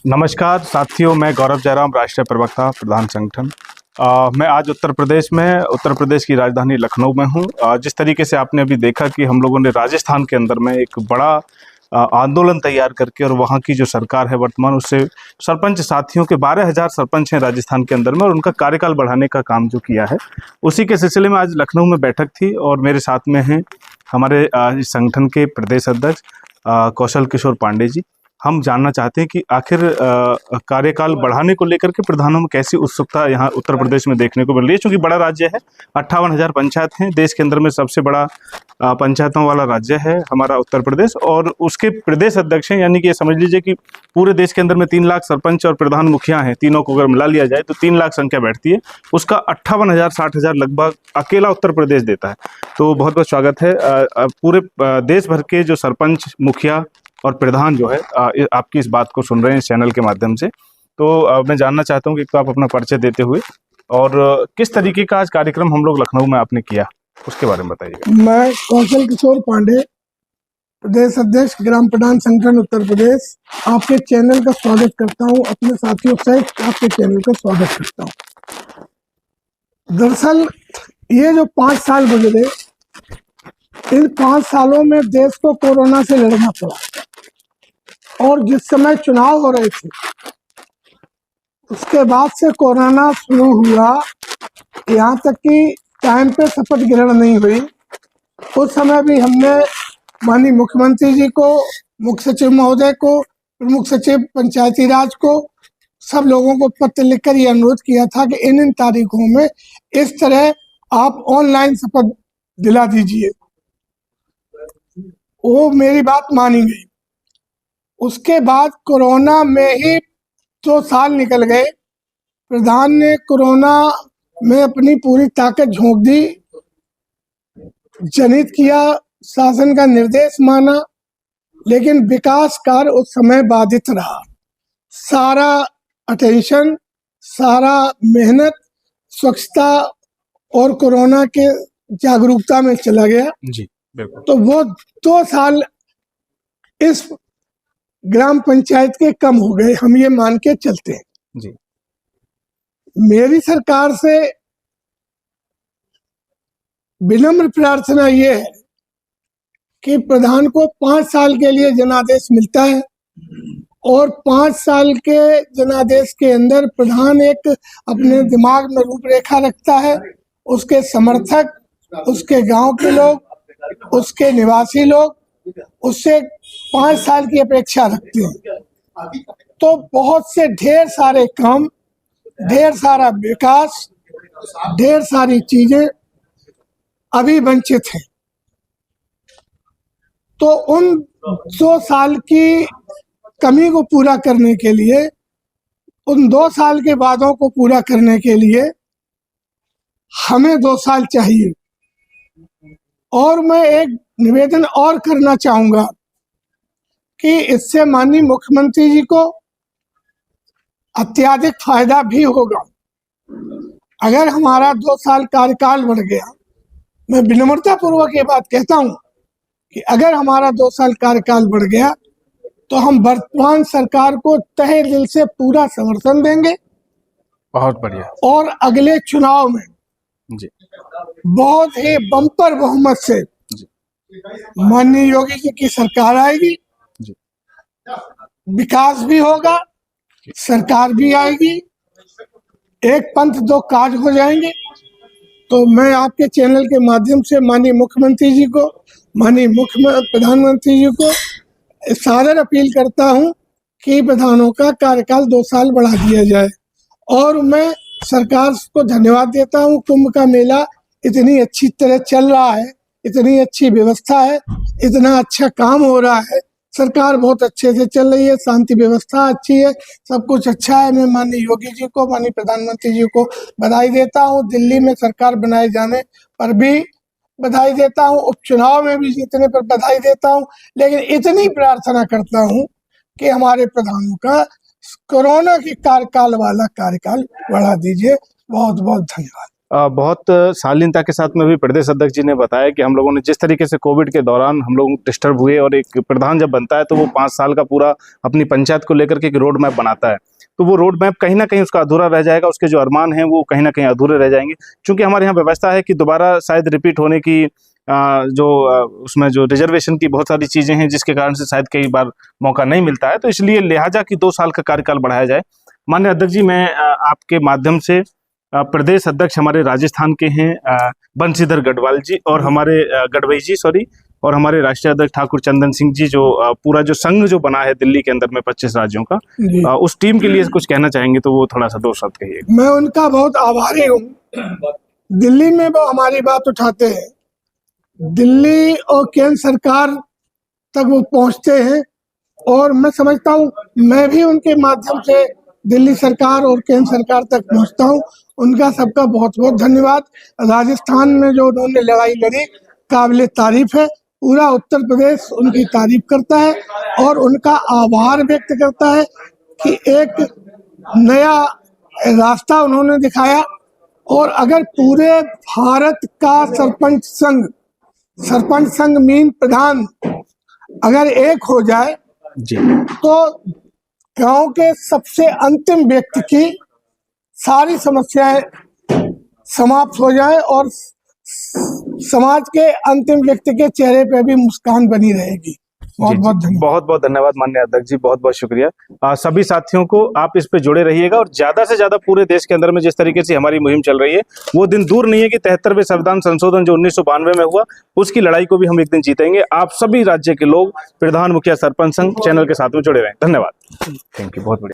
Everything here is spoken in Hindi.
नमस्कार साथियों, मैं गौरव जयराम, राष्ट्रीय प्रवक्ता, प्रधान संगठन। मैं आज उत्तर प्रदेश की राजधानी लखनऊ में हूँ। जिस तरीके से आपने अभी देखा कि हम लोगों ने राजस्थान के अंदर में एक बड़ा आंदोलन तैयार करके और वहाँ की जो सरकार है वर्तमान, उससे सरपंच साथियों के 12,000 सरपंच हैं राजस्थान के अंदर में, और उनका कार्यकाल बढ़ाने का काम जो किया है, उसी के सिलसिले में आज लखनऊ में बैठक थी। और मेरे साथ में हैं हमारे इस संगठन के प्रदेश अध्यक्ष कौशल किशोर पांडे जी। हम जानना चाहते हैं कि आखिर कार्यकाल बढ़ाने को लेकर के प्रधानों में कैसी उत्सुकता यहाँ उत्तर प्रदेश में देखने को मिल रही है। चूंकि बड़ा राज्य है, 58,000 पंचायत हैं, देश के अंदर में सबसे बड़ा पंचायतों वाला राज्य है हमारा उत्तर प्रदेश, और उसके प्रदेश अध्यक्ष हैं, यानी कि ये समझ लीजिए कि पूरे देश के अंदर में 3 लाख सरपंच और प्रधान मुखिया हैं, तीनों को अगर मिला लिया जाए तो 3 लाख संख्या बैठती है। उसका 58,000 60,000 लगभग अकेला उत्तर प्रदेश देता है। तो बहुत बहुत स्वागत है। पूरे देश भर के जो सरपंच, मुखिया और प्रधान जो है आपकी इस बात को सुन रहे हैं इस चैनल के माध्यम से। तो मैं जानना चाहता हूँ कि एक तो आप अपना परिचय देते हुए, और किस तरीके का आज कार्यक्रम हम लोग लखनऊ में आपने किया, उसके बारे में बताइएगा। मैं कौशल किशोर पांडे, प्रदेश अध्यक्ष, ग्राम प्रधान संगठन उत्तर प्रदेश, आपके चैनल का स्वागत करता हूँ। अपने साथियों सहित आपके चैनल का स्वागत करता हूँ। दरअसल ये जो 5 साल गुजरे, इन 5 सालों में देश को कोरोना से लड़ना पड़ा, और जिस समय चुनाव हो रहे थे उसके बाद से कोरोना शुरू हुआ, यहाँ तक कि टाइम पे शपथ ग्रहण नहीं हुई। उस समय भी हमने माननीय मुख्यमंत्री जी को, मुख्य सचिव महोदय को, प्रमुख सचिव पंचायती राज को, सब लोगों को पत्र लिखकर ये अनुरोध किया था कि इन तारीखों में इस तरह आप ऑनलाइन शपथ दिला दीजिए। वो मेरी बात मानी गई। उसके बाद कोरोना में ही 2 साल निकल गए। प्रधान ने कोरोना में अपनी पूरी ताकत झोंक दी, जनहित किया, शासन का निर्देश माना, लेकिन विकास कार्य उस समय बाधित रहा। सारा अटेंशन, सारा मेहनत स्वच्छता और कोरोना के जागरूकता में चला गया। जी बिल्कुल। तो वो 2 साल इस ग्राम पंचायत के कम हो गए, हम ये मान के चलते हैं। जी। मेरी सरकार से विनम्र प्रार्थना ये है कि प्रधान को 5 साल के लिए जनादेश मिलता है, और 5 साल के जनादेश के अंदर प्रधान एक अपने दिमाग में रूपरेखा रखता है। उसके समर्थक, उसके गांव के लोग, उसके निवासी लोग उससे 5 साल की अपेक्षा रखते हैं। तो बहुत से ढेर सारे काम, ढेर सारा विकास, ढेर सारी चीजें अभी वंचित हैं। तो उन 2 साल की कमी को पूरा करने के लिए, उन 2 साल के वादों को पूरा करने के लिए हमें 2 साल चाहिए। और मैं एक निवेदन और करना चाहूंगा कि इससे माननीय मुख्यमंत्री जी को अत्यधिक फायदा भी होगा। अगर हमारा 2 साल कार्यकाल बढ़ गया, मैं विनम्रता पूर्वक ये बात कहता हूं कि अगर हमारा 2 साल कार्यकाल बढ़ गया तो हम वर्तमान सरकार को तहे दिल से पूरा समर्थन देंगे। बहुत बढ़िया। और अगले चुनाव में जी बहुत ही बम्पर बहुमत से माननीय योगी जी की सरकार आएगी। जी। विकास भी होगा, सरकार भी आएगी, एक पंथ 2 काज हो जाएंगे। तो मैं आपके चैनल के माध्यम से माननीय मुख्यमंत्री जी को, माननीय प्रधानमंत्री जी को सादर अपील करता हूं कि प्रधानों का कार्यकाल 2 साल बढ़ा दिया जाए। और मैं सरकार को धन्यवाद देता हूं। कुंभ का मेला इतनी अच्छी तरह चल रहा है, इतनी अच्छी व्यवस्था है, इतना अच्छा काम हो रहा है, सरकार बहुत अच्छे से चल रही है, शांति व्यवस्था अच्छी है, सब कुछ अच्छा है। मैं माननीय योगी जी को, माननीय प्रधानमंत्री जी को बधाई देता हूं। दिल्ली में सरकार बनाए जाने पर भी बधाई देता हूं, उपचुनाव में भी जीतने पर बधाई देता हूं। लेकिन इतनी प्रार्थना करता हूं कि हमारे प्रधानों का कोरोना के कार्यकाल वाला कार्यकाल बढ़ा दीजिए। बहुत बहुत धन्यवाद। बहुत शालीनता के साथ में भी प्रदेश अध्यक्ष जी ने बताया कि हम लोगों ने जिस तरीके से कोविड के दौरान हम लोग डिस्टर्ब हुए, और एक प्रधान जब बनता है तो वो 5 साल का पूरा अपनी पंचायत को लेकर के एक रोड मैप बनाता है, तो वो रोड मैप कहीं ना कहीं उसका अधूरा रह जाएगा, उसके जो अरमान हैं वो कहीं ना कहीं अधूरे रह जाएंगे। क्योंकि हमारे यहाँ व्यवस्था है कि दोबारा शायद रिपीट होने की उसमें जो रिजर्वेशन की बहुत सारी चीज़ें हैं, जिसके कारण से शायद कई बार मौका नहीं मिलता है, तो इसलिए लिहाजा कि 2 साल का कार्यकाल बढ़ाया जाए। माननीय अध्यक्ष जी, मैं आपके माध्यम से प्रदेश अध्यक्ष हमारे राजस्थान के हैं बंशीधर गढ़वाल जी, और हमारे गढ़वई जी सॉरी, और हमारे राष्ट्रीय अध्यक्ष ठाकुर चंदन सिंह जी, जो पूरा जो संघ जो बना है दिल्ली के अंदर में 25 राज्यों का, उस टीम के लिए कुछ कहना चाहेंगे तो वो थोड़ा सा 2 शब्द कहिए। मैं उनका बहुत आभारी हूँ। दिल्ली में वो हमारी बात उठाते हैं, दिल्ली और केंद्र सरकार तक वो पहुंचते हैं, और मैं समझता हूँ मैं भी उनके माध्यम से दिल्ली सरकार और केंद्र सरकार तक पहुंचता हूँ। उनका सबका बहुत बहुत धन्यवाद। राजस्थान में जो उन्होंने लड़ाई लड़ी, काबिले तारीफ है। पूरा उत्तर प्रदेश उनकी तारीफ करता है और उनका आभार व्यक्त करता है कि एक नया रास्ता उन्होंने दिखाया। और अगर पूरे भारत का सरपंच संघ मीन प्रधान अगर एक हो जाए जी, तो गांव के सबसे अंतिम व्यक्ति की सारी समस्याएं समाप्त हो जाए और समाज के अंतिम व्यक्ति के चेहरे पे भी मुस्कान बनी रहेगी। बहुत बहुत धन्यवाद माननीय अध्यक्ष जी, बहुत बहुत शुक्रिया। सभी साथियों को आप इस पे जुड़े रहिएगा, और ज्यादा से ज्यादा पूरे देश के अंदर में जिस तरीके से हमारी मुहिम चल रही है, वो दिन दूर नहीं है कि 73वें संविधान संशोधन जो 1992 में हुआ, उसकी लड़ाई को भी हम एक दिन जीतेंगे। आप सभी राज्य के लोग प्रधान, मुखिया, सरपंच संघ चैनल के साथ में जुड़े रहें। धन्यवाद। थैंक यू, बहुत बढ़िया।